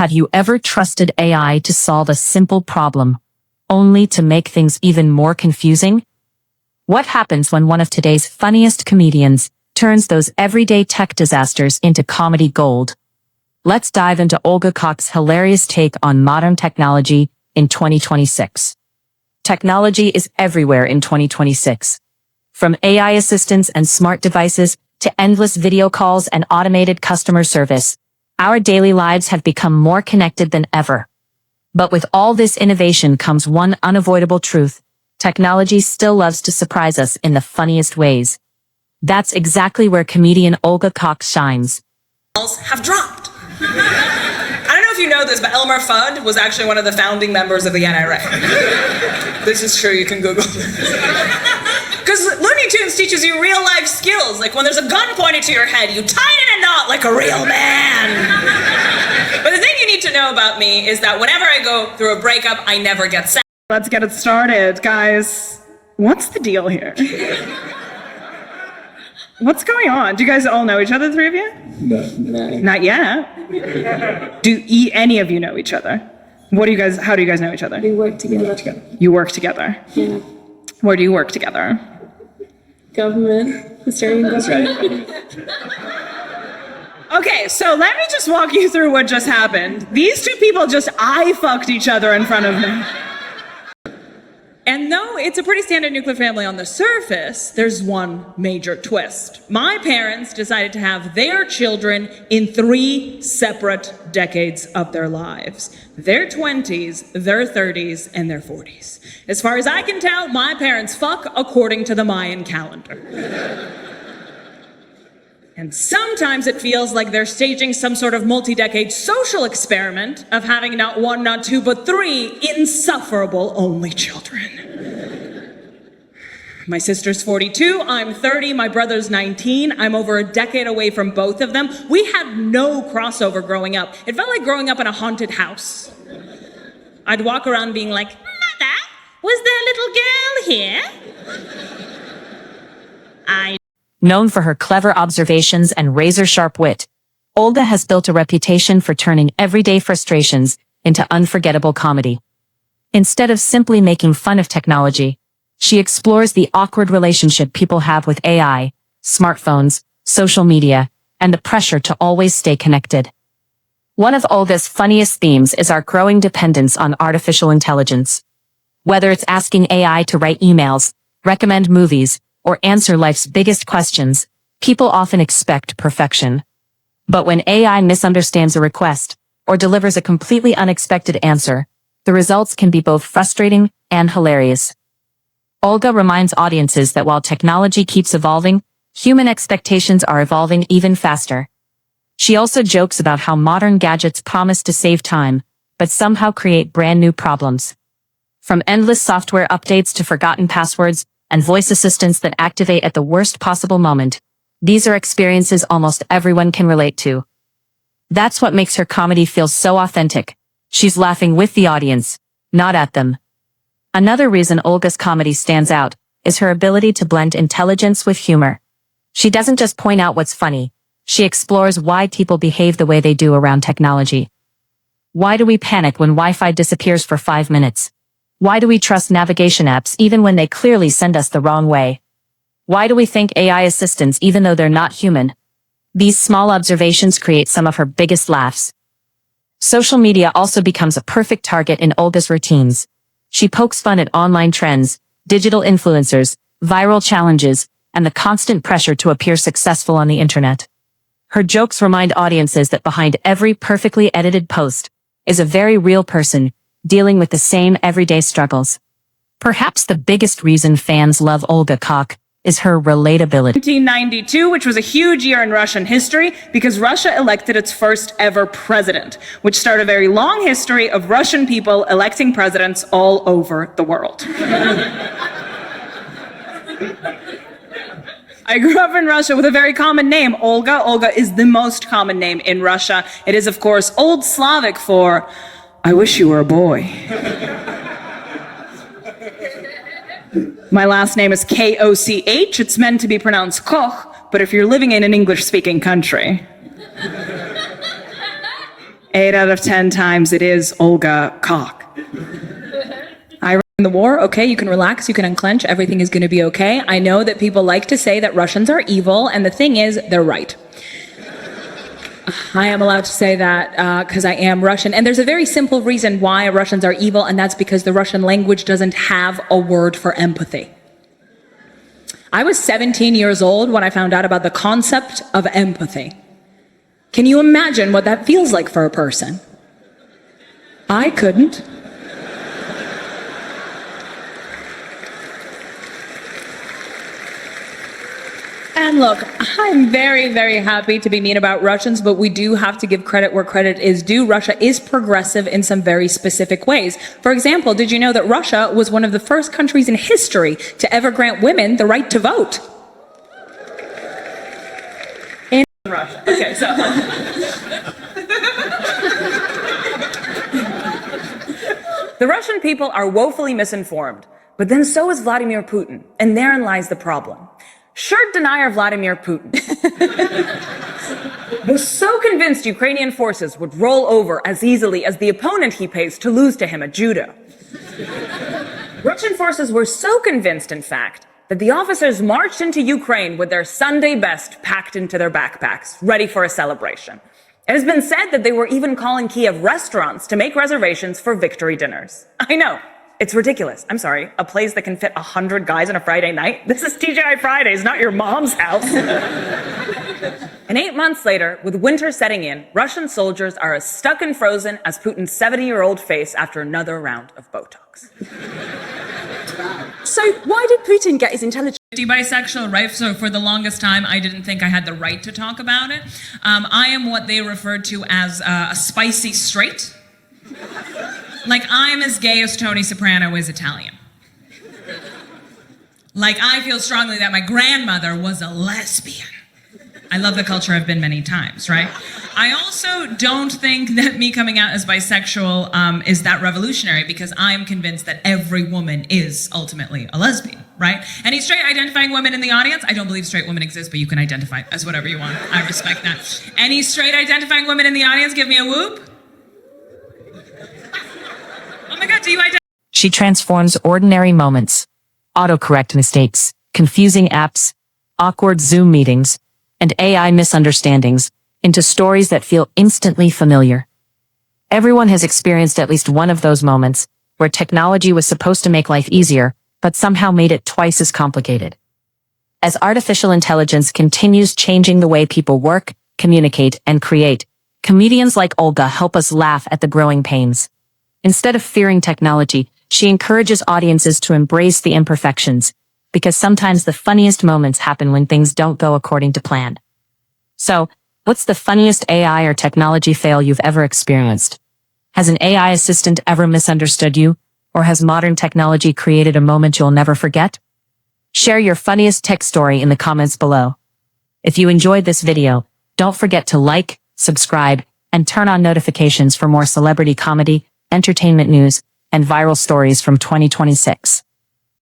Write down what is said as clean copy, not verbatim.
Have you ever trusted AI to solve a simple problem, only to make things even more confusing? What happens when one of today's funniest comedians turns those everyday tech disasters into comedy gold? Let's dive into Olga Koch's hilarious take on modern technology in 2026. Technology is everywhere in 2026. From AI assistants and smart devices to endless video calls and automated customer service, our daily lives have become more connected than ever. But with all this innovation comes one unavoidable truth: technology still loves to surprise us in the funniest ways. That's exactly where comedian Olga Koch shines. Have dropped. I don't know if you know this, but Elmer Fudd was actually one of the founding members of the NRA. This is true, you can Google it. Because Looney Tunes teaches you real life skills, like when there's a gun pointed to your head, you tie it in a knot like a real man. But the thing you need to know about me is that whenever I go through a breakup, I never get sad. Let's get it started, guys. What's the deal here? What's going on? Do you guys all know each other, the three of you? No. Not yet. Do any of you know each other? How do you guys know each other? We work together. You work together? Yeah. Where do you work together? Government. Australian government. Okay, so let me just walk you through what just happened. These two people just eye-fucked each other in front of me. And though it's a pretty standard nuclear family on the surface, there's one major twist. My parents decided to have their children in 3 separate decades of their lives. Their 20s, their 30s, and their 40s. As far as I can tell, my parents fuck according to the Mayan calendar. And sometimes it feels like they're staging some sort of multi-decade social experiment of having not 1, not 2, but 3 insufferable only children. My sister's 42, I'm 30, my brother's 19. I'm over a decade away from both of them. We had no crossover growing up. It felt like growing up in a haunted house. I'd walk around being like, "Mother, was there a little girl here?" Known for her clever observations and razor-sharp wit, Olga has built a reputation for turning everyday frustrations into unforgettable comedy. Instead of simply making fun of technology, she explores the awkward relationship people have with AI, smartphones, social media, and the pressure to always stay connected. One of Olga's funniest themes is our growing dependence on artificial intelligence. Whether it's asking AI to write emails, recommend movies, or answer life's biggest questions, people often expect perfection. But when AI misunderstands a request or delivers a completely unexpected answer, the results can be both frustrating and hilarious. Olga reminds audiences that while technology keeps evolving, human expectations are evolving even faster. She also jokes about how modern gadgets promise to save time, but somehow create brand new problems. From endless software updates to forgotten passwords, and voice assistants that activate at the worst possible moment, these are experiences almost everyone can relate to. That's what makes her comedy feel so authentic. She's laughing with the audience, not at them. Another reason Olga's comedy stands out is her ability to blend intelligence with humor. She doesn't just point out what's funny, she explores why people behave the way they do around technology. Why do we panic when Wi-Fi disappears for 5 minutes? Why do we trust navigation apps even when they clearly send us the wrong way? Why do we think AI assistants even though they're not human? These small observations create some of her biggest laughs. Social media also becomes a perfect target in Olga's routines. She pokes fun at online trends, digital influencers, viral challenges, and the constant pressure to appear successful on the internet. Her jokes remind audiences that behind every perfectly edited post is a very real person dealing with the same everyday struggles. Perhaps the biggest reason fans love Olga Koch is her relatability. 1992, which was a huge year in Russian history because Russia elected its first ever president, which started a very long history of Russian people electing presidents all over the world. I grew up in Russia with a very common name, Olga. Olga is the most common name in Russia. It is, of course, Old Slavic for "I wish you were a boy." My last name is Koch. It's meant to be pronounced Koch, but if you're living in an English-speaking country, 8 out of 10 times it is Olga Koch. In the war, okay, you can relax, you can unclench, everything is going to be okay. I know that people like to say that Russians are evil, and the thing is, they're right. I am allowed to say that because I am Russian, and there's a very simple reason why Russians are evil, and that's because the Russian language doesn't have a word for empathy. I was 17 years old when I found out about the concept of empathy. Can you imagine what that feels like for a person? I couldn't. And look, I'm very, very happy to be mean about Russians, but we do have to give credit where credit is due. Russia is progressive in some very specific ways. For example, did you know that Russia was one of the first countries in history to ever grant women the right to vote? In Russia. Okay, so. The Russian people are woefully misinformed, but then so is Vladimir Putin, and therein lies the problem. Sure denier Vladimir Putin was so convinced Ukrainian forces would roll over as easily as the opponent he pays to lose to him at judo. Russian forces were so convinced, in fact, that the officers marched into Ukraine with their Sunday best packed into their backpacks, ready for a celebration. It has been said that they were even calling Kiev restaurants to make reservations for victory dinners. I know. It's ridiculous. I'm sorry. A place that can fit 100 guys on a Friday night? This is TGI Fridays, not your mom's house. And 8 months later, with winter setting in, Russian soldiers are as stuck and frozen as Putin's 70-year-old face after another round of Botox. So why did Putin get his intelligence? Bisexual, right? So for the longest time, I didn't think I had the right to talk about it. I am what they referred to as a spicy straight. Like, I'm as gay as Tony Soprano is Italian. Like, I feel strongly that my grandmother was a lesbian. I love the culture. I've been many times, right? I also don't think that me coming out as bisexual is that revolutionary, because I'm convinced that every woman is ultimately a lesbian, right? Any straight identifying women in the audience? I don't believe straight women exist, but you can identify as whatever you want. I respect that. Any straight identifying women in the audience? Give me a whoop. Oh my God, do you identify? She transforms ordinary moments, autocorrect mistakes, confusing apps, awkward Zoom meetings, and AI misunderstandings into stories that feel instantly familiar. Everyone has experienced at least one of those moments where technology was supposed to make life easier, but somehow made it twice as complicated. As artificial intelligence continues changing the way people work, communicate, and create, comedians like Olga help us laugh at the growing pains. Instead of fearing technology, she encourages audiences to embrace the imperfections, because sometimes the funniest moments happen when things don't go according to plan. So, what's the funniest AI or technology fail you've ever experienced? Has an AI assistant ever misunderstood you? Or has modern technology created a moment you'll never forget? Share your funniest tech story in the comments below. If you enjoyed this video, don't forget to like, subscribe, and turn on notifications for more celebrity comedy, entertainment news, and viral stories from 2026.